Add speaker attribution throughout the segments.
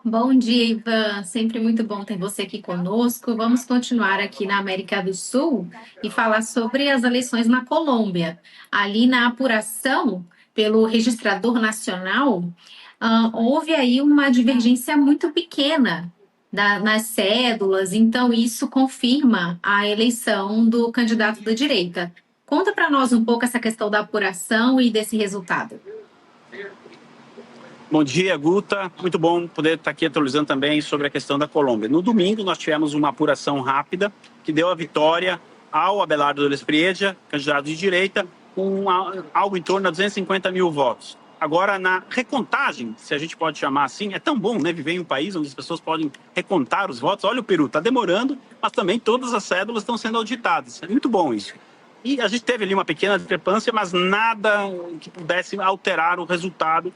Speaker 1: Bom dia, Ivan. Sempre muito bom ter você aqui conosco. Vamos continuar aqui na América do Sul e falar sobre as eleições na Colômbia. Ali na apuração pelo registrador nacional, houve aí uma divergência muito pequena nas cédulas, então isso confirma a eleição do candidato da direita. Conta para nós um pouco essa questão da apuração e desse resultado.
Speaker 2: Bom dia, Guta. Muito bom poder estar aqui atualizando também sobre a questão da Colômbia. No domingo, nós tivemos uma apuração rápida que deu a vitória ao Abelardo del Espriella, candidato de direita, com algo em torno de 250 mil votos. Agora, na recontagem, se a gente pode chamar assim, é tão bom, né, viver em um país onde as pessoas podem recontar os votos. Olha o Peru, está demorando, mas também todas as cédulas estão sendo auditadas. É muito bom isso. E a gente teve ali uma pequena discrepância, mas nada que pudesse alterar o resultado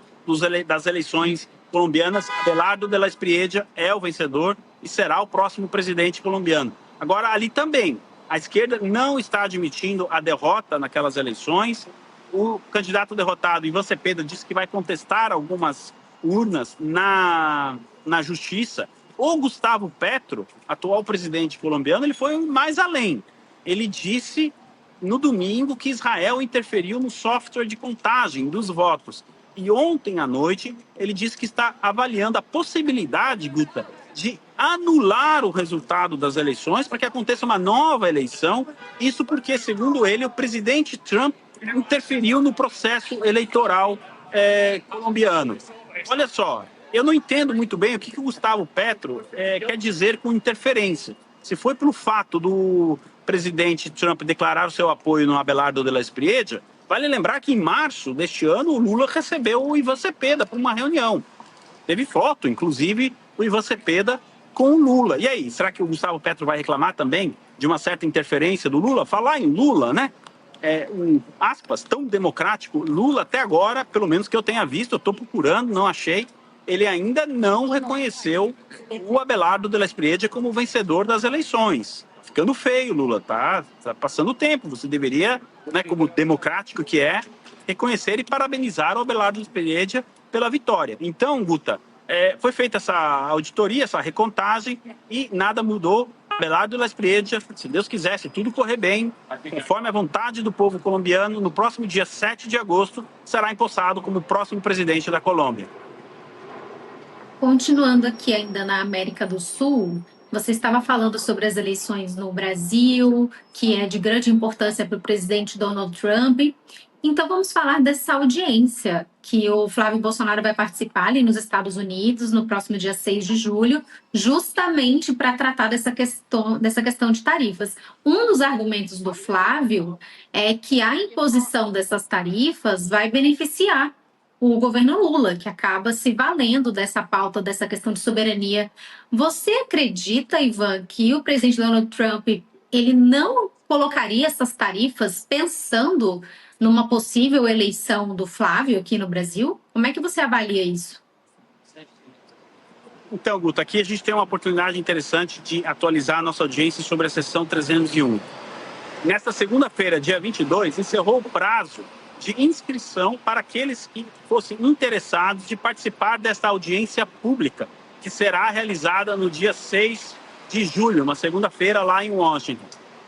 Speaker 2: das eleições colombianas. Abelardo de la Espriella é o vencedor e será o próximo presidente colombiano. Agora, ali também, a esquerda não está admitindo a derrota naquelas eleições. O candidato derrotado, Ivan Cepeda, disse que vai contestar algumas urnas na justiça. O Gustavo Petro, atual presidente colombiano, ele foi mais além. Ele disse no domingo que Israel interferiu no software de contagem dos votos. E ontem à noite ele disse que está avaliando a possibilidade, Guta, de anular o resultado das eleições para que aconteça uma nova eleição. Isso porque, segundo ele, o presidente Trump interferiu no processo eleitoral colombiano. Olha só, eu não entendo muito bem o que o Gustavo Petro quer dizer com interferência. Se foi pelo fato do presidente Trump declarar o seu apoio no Abelardo de la Espriella, vale lembrar que em março deste ano o Lula recebeu o Ivan Cepeda para uma reunião. Teve foto, inclusive, o Ivan Cepeda com o Lula. E aí, será que o Gustavo Petro vai reclamar também de uma certa interferência do Lula? Falar em Lula, né? Aspas, tão democrático, Lula até agora, pelo menos que eu tenha visto, eu estou procurando, não achei, ele ainda não reconheceu o Abelardo de la Espriella como vencedor das eleições. Ficando feio, Lula, tá passando o tempo, você deveria, né, como democrático que é, reconhecer e parabenizar o Abelardo de la Espriella pela vitória. Então, Guta, foi feita essa auditoria, essa recontagem e nada mudou. Abelardo de la Espriella, se Deus quiser, se tudo correr bem, conforme a vontade do povo colombiano, no próximo dia 7 de agosto, será empossado como próximo presidente da Colômbia.
Speaker 1: Continuando aqui ainda na América do Sul, você estava falando sobre as eleições no Brasil, que é de grande importância para o presidente Donald Trump. Então vamos falar dessa audiência que o Flávio Bolsonaro vai participar ali nos Estados Unidos no próximo dia 6 de julho, justamente para tratar dessa questão de tarifas. Um dos argumentos do Flávio é que a imposição dessas tarifas vai beneficiar o governo Lula, que acaba se valendo dessa pauta, dessa questão de soberania. Você acredita, Ivan, que o presidente Donald Trump ele não colocaria essas tarifas pensando numa possível eleição do Flávio aqui no Brasil? Como é que você avalia isso?
Speaker 2: Então, Guto, aqui a gente tem uma oportunidade interessante de atualizar a nossa audiência sobre a sessão 301. Nesta segunda-feira, dia 22, encerrou o prazo de inscrição para aqueles que fossem interessados de participar desta audiência pública, que será realizada no dia 6 de julho, uma segunda-feira, lá em Washington.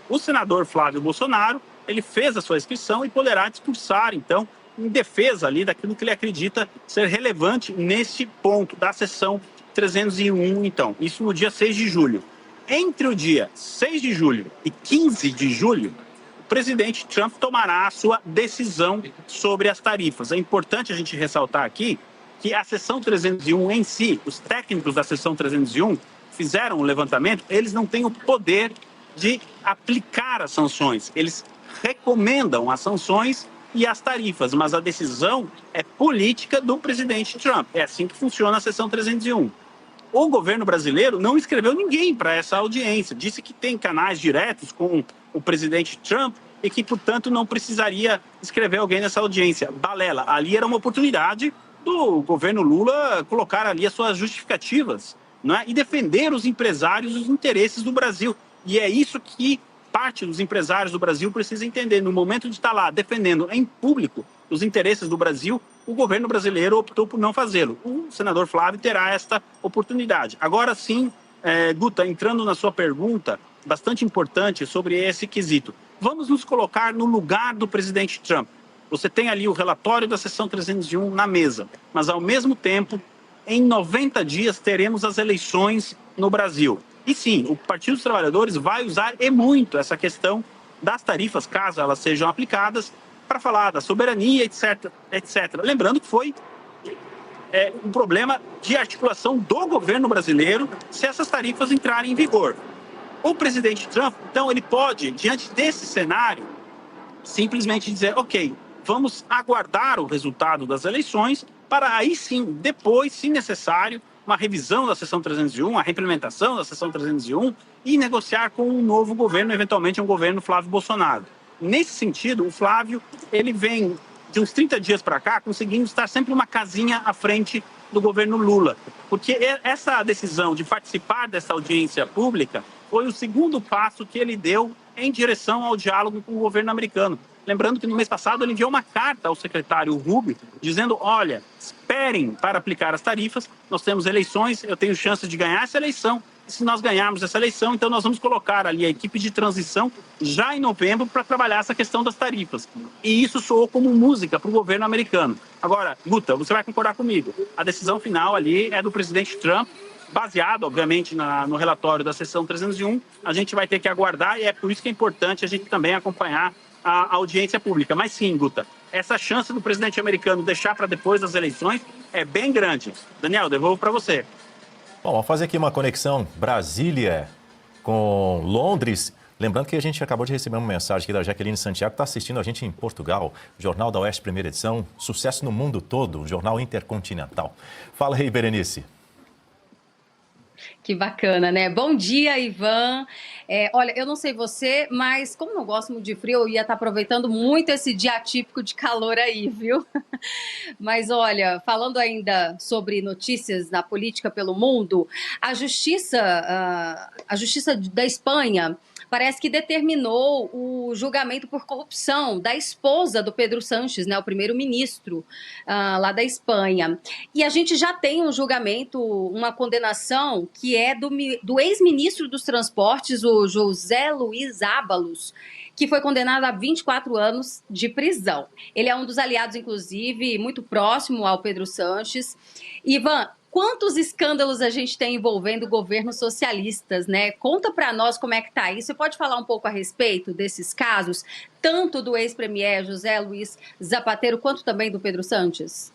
Speaker 2: O senador Flávio Bolsonaro, ele fez a sua inscrição e poderá discursar, então, em defesa ali daquilo que ele acredita ser relevante neste ponto da sessão 301, então. Isso no dia 6 de julho. Entre o dia 6 de julho e 15 de julho, o presidente Trump tomará a sua decisão sobre as tarifas. É importante a gente ressaltar aqui que a sessão 301 em si, os técnicos da sessão 301 fizeram um levantamento, eles não têm o poder de aplicar as sanções. Eles recomendam as sanções e as tarifas, mas a decisão é política do presidente Trump. É assim que funciona a sessão 301. O governo brasileiro não inscreveu ninguém para essa audiência. Disse que tem canais diretos com o presidente Trump e que, portanto, não precisaria inscrever alguém nessa audiência. Balela, ali era uma oportunidade do governo Lula colocar ali as suas justificativas, não é? E defender os empresários e os interesses do Brasil. E é isso que parte dos empresários do Brasil precisa entender. No momento de estar lá defendendo em público os interesses do Brasil, o governo brasileiro optou por não fazê-lo. O senador Flávio terá esta oportunidade. Agora sim, Guta, entrando na sua pergunta, bastante importante sobre esse quesito. Vamos nos colocar no lugar do presidente Trump. Você tem ali o relatório da sessão 301 na mesa, mas ao mesmo tempo, em 90 dias teremos as eleições no Brasil. E sim, o Partido dos Trabalhadores vai usar e muito essa questão das tarifas, caso elas sejam aplicadas, para falar da soberania, etc, etc. Lembrando que foi um problema de articulação do governo brasileiro se essas tarifas entrarem em vigor. O presidente Trump, então, ele pode, diante desse cenário, simplesmente dizer, ok, vamos aguardar o resultado das eleições para aí sim, depois, se necessário, uma revisão da sessão 301, a reimplementação da sessão 301 e negociar com um novo governo, eventualmente um governo Flávio Bolsonaro. Nesse sentido, o Flávio, ele vem de uns 30 dias para cá, conseguindo estar sempre uma casinha à frente do governo Lula. Porque essa decisão de participar dessa audiência pública foi o segundo passo que ele deu em direção ao diálogo com o governo americano. Lembrando que no mês passado ele enviou uma carta ao secretário Rubio dizendo, olha, esperem para aplicar as tarifas, nós temos eleições, eu tenho chance de ganhar essa eleição, e se nós ganharmos essa eleição, então nós vamos colocar ali a equipe de transição já em novembro para trabalhar essa questão das tarifas. E isso soou como música para o governo americano. Agora, Guta, você vai concordar comigo, a decisão final ali é do presidente Trump, baseado, obviamente, no relatório da sessão 301, a gente vai ter que aguardar e é por isso que é importante a gente também acompanhar a audiência pública. Mas sim, Guta, essa chance do presidente americano deixar para depois das eleições é bem grande. Daniel, devolvo para você.
Speaker 3: Bom, vamos fazer aqui uma conexão Brasília com Londres. Lembrando que a gente acabou de receber uma mensagem aqui da Jaqueline Santiago, que está assistindo a gente em Portugal, Jornal da Oeste, primeira edição, sucesso no mundo todo, Jornal Intercontinental. Fala aí, Berenice.
Speaker 4: Que bacana, né? Bom dia, Ivan. Olha, eu não sei você, mas como não gosto muito de frio, eu ia estar aproveitando muito esse dia atípico de calor aí, viu? Mas olha, falando ainda sobre notícias na política pelo mundo, a Justiça da Espanha parece que determinou o julgamento por corrupção da esposa do Pedro Sánchez, né, o primeiro-ministro lá da Espanha. E a gente já tem um julgamento, uma condenação que é do ex-ministro dos Transportes, o José Luiz Ábalos, que foi condenado a 24 anos de prisão. Ele é um dos aliados, inclusive, muito próximo ao Pedro Sánchez. Ivan, quantos escândalos a gente tem envolvendo governos socialistas, né? Conta para nós como é que tá isso. Você pode falar um pouco a respeito desses casos, tanto do ex-premier José Luiz Zapatero, quanto também do Pedro Sánchez?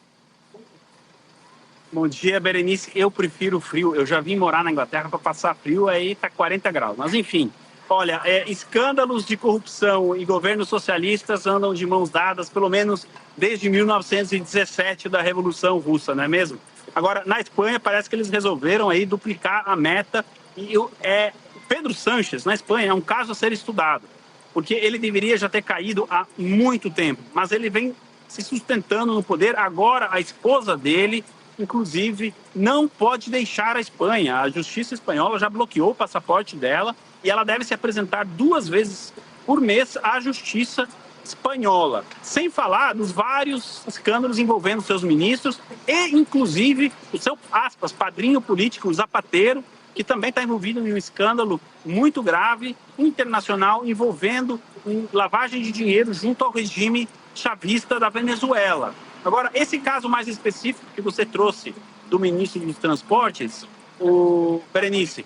Speaker 2: Bom dia, Berenice. Eu prefiro frio. Eu já vim morar na Inglaterra para passar frio, aí tá 40 graus. Mas, enfim, olha, escândalos de corrupção e governos socialistas andam de mãos dadas, pelo menos desde 1917, da Revolução Russa, não é mesmo? Agora, na Espanha, parece que eles resolveram aí duplicar a meta. E Pedro Sánchez, na Espanha, é um caso a ser estudado, porque ele deveria já ter caído há muito tempo, mas ele vem se sustentando no poder. Agora, a esposa dele, inclusive, não pode deixar a Espanha. A justiça espanhola já bloqueou o passaporte dela e ela deve se apresentar 2 vezes por mês à justiça espanhola, sem falar dos vários escândalos envolvendo seus ministros e, inclusive, o seu, aspas, padrinho político, Zapatero, que também está envolvido em um escândalo muito grave, internacional, envolvendo lavagem de dinheiro junto ao regime chavista da Venezuela. Agora, esse caso mais específico que você trouxe do ministro dos Transportes, o Berenice,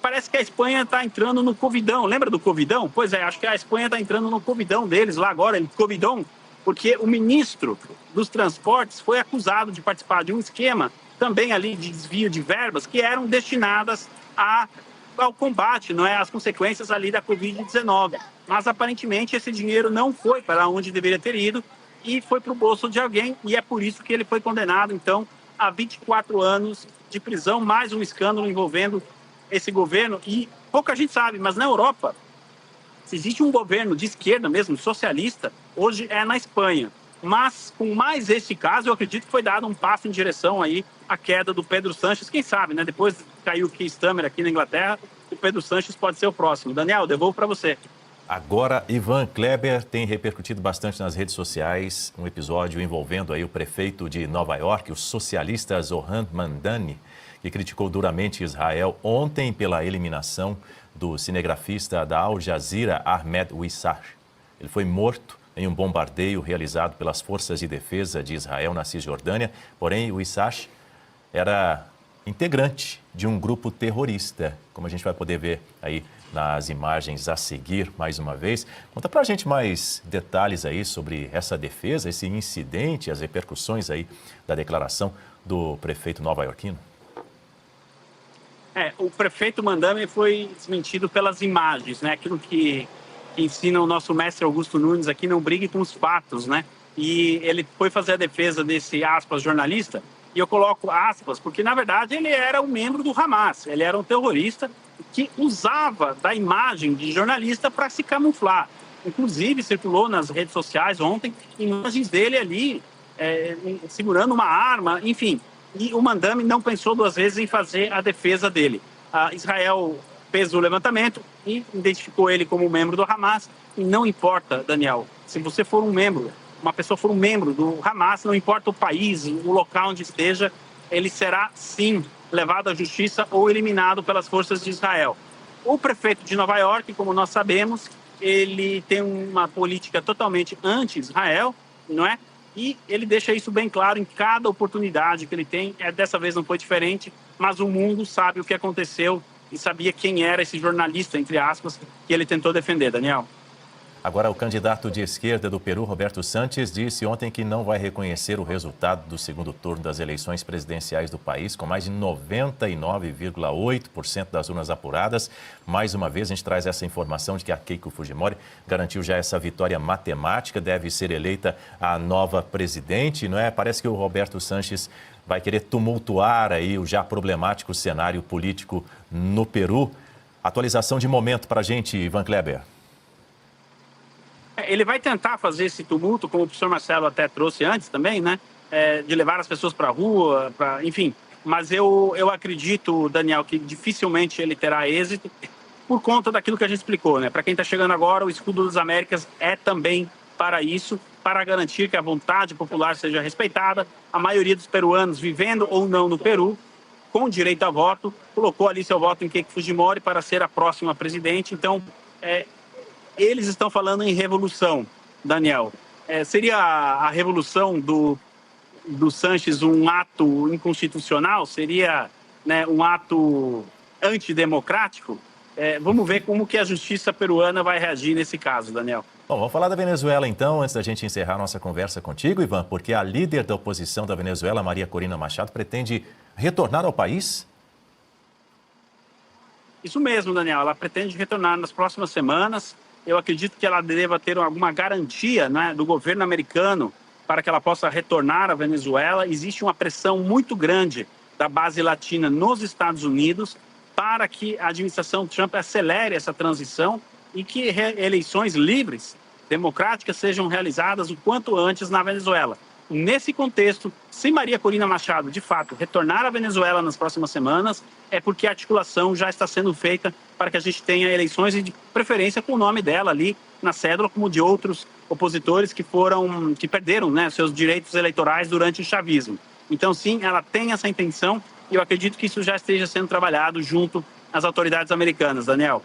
Speaker 2: parece que a Espanha está entrando no Covidão. Lembra do Covidão? Pois é, acho que a Espanha está entrando no Covidão deles lá agora, ele Covidão, porque o ministro dos Transportes foi acusado de participar de um esquema também ali de desvio de verbas que eram destinadas ao combate, não é, às consequências ali da Covid-19. Mas aparentemente esse dinheiro não foi para onde deveria ter ido e foi para o bolso de alguém, e é por isso que ele foi condenado, então, a 24 anos de prisão, mais um escândalo envolvendo esse governo. E pouca gente sabe, mas na Europa, se existe um governo de esquerda mesmo, socialista, hoje é na Espanha. Mas com mais esse caso, eu acredito que foi dado um passo em direção aí à queda do Pedro Sánchez. Quem sabe, né? Depois caiu o Keir Starmer aqui na Inglaterra, o Pedro Sánchez pode ser o próximo. Daniel, devolvo para você.
Speaker 3: Agora, Ivan Kleber, tem repercutido bastante nas redes sociais um episódio envolvendo aí o prefeito de Nova York, o socialista Zohran Mamdani, que criticou duramente Israel ontem pela eliminação do cinegrafista da Al Jazeera, Ahmed Wissar. Ele foi morto em um bombardeio realizado pelas forças de defesa de Israel na Cisjordânia, porém Wissar era integrante de um grupo terrorista, como a gente vai poder ver aí nas imagens a seguir mais uma vez. Conta pra gente mais detalhes aí sobre essa defesa, esse incidente, as repercussões aí da declaração do prefeito nova-iorquino.
Speaker 2: O prefeito Mamdani foi desmentido pelas imagens, né? Aquilo que ensina o nosso mestre Augusto Nunes aqui, não brigue com os fatos, né? E ele foi fazer a defesa desse, aspas, jornalista, e eu coloco aspas, porque na verdade ele era um membro do Hamas, ele era um terrorista que usava da imagem de jornalista para se camuflar. Inclusive circulou nas redes sociais ontem imagens dele ali segurando uma arma, enfim. E o Mamdani não pensou duas vezes em fazer a defesa dele. Israel fez o levantamento e identificou ele como membro do Hamas. E não importa, Daniel, se você for um membro, uma pessoa for um membro do Hamas, não importa o país, o local onde esteja, ele será, sim, levado à justiça ou eliminado pelas forças de Israel. O prefeito de Nova York, como nós sabemos, ele tem uma política totalmente anti-Israel, não é? E ele deixa isso bem claro em cada oportunidade que ele tem. Dessa vez não foi diferente, mas o mundo sabe o que aconteceu e sabia quem era esse jornalista, entre aspas, que ele tentou defender, Daniel.
Speaker 3: Agora, o candidato de esquerda do Peru, Roberto Santos, disse ontem que não vai reconhecer o resultado do segundo turno das eleições presidenciais do país, com mais de 99,8% das urnas apuradas. Mais uma vez, a gente traz essa informação de que a Keiko Fujimori garantiu já essa vitória matemática, deve ser eleita a nova presidente, não é? Parece que o Roberto Santos vai querer tumultuar aí o já problemático cenário político no Peru. Atualização de momento para a gente, Ivan Kleber.
Speaker 2: Ele vai tentar fazer esse tumulto, como o professor Marcelo até trouxe antes também, né? De levar as pessoas para a rua, enfim. Mas eu acredito, Daniel, que dificilmente ele terá êxito por conta daquilo que a gente explicou, né? Para quem está chegando agora, o Escudo das Américas é também para isso, para garantir que a vontade popular seja respeitada. A maioria dos peruanos, vivendo ou não no Peru, com direito a voto, colocou ali seu voto em Keiko Fujimori para ser a próxima presidente. Então, eles estão falando em revolução, Daniel. Seria a revolução do Sanches um ato inconstitucional? Seria, né, um ato antidemocrático? Vamos ver como que a justiça peruana vai reagir nesse caso, Daniel.
Speaker 3: Bom, vamos falar da Venezuela então, antes da gente encerrar nossa conversa contigo, Ivan, porque a líder da oposição da Venezuela, Maria Corina Machado, pretende retornar ao país?
Speaker 2: Isso mesmo, Daniel. Ela pretende retornar nas próximas semanas. Eu acredito que ela deva ter alguma garantia, né, do governo americano para que ela possa retornar à Venezuela. Existe uma pressão muito grande da base latina nos Estados Unidos para que a administração Trump acelere essa transição e que eleições livres, democráticas, sejam realizadas o quanto antes na Venezuela. Nesse contexto, se Maria Corina Machado, de fato, retornar à Venezuela nas próximas semanas, é porque a articulação já está sendo feita para que a gente tenha eleições e, de preferência, com o nome dela ali na cédula, como de outros opositores que perderam, né, seus direitos eleitorais durante o chavismo. Então, sim, ela tem essa intenção e eu acredito que isso já esteja sendo trabalhado junto às autoridades americanas, Daniel.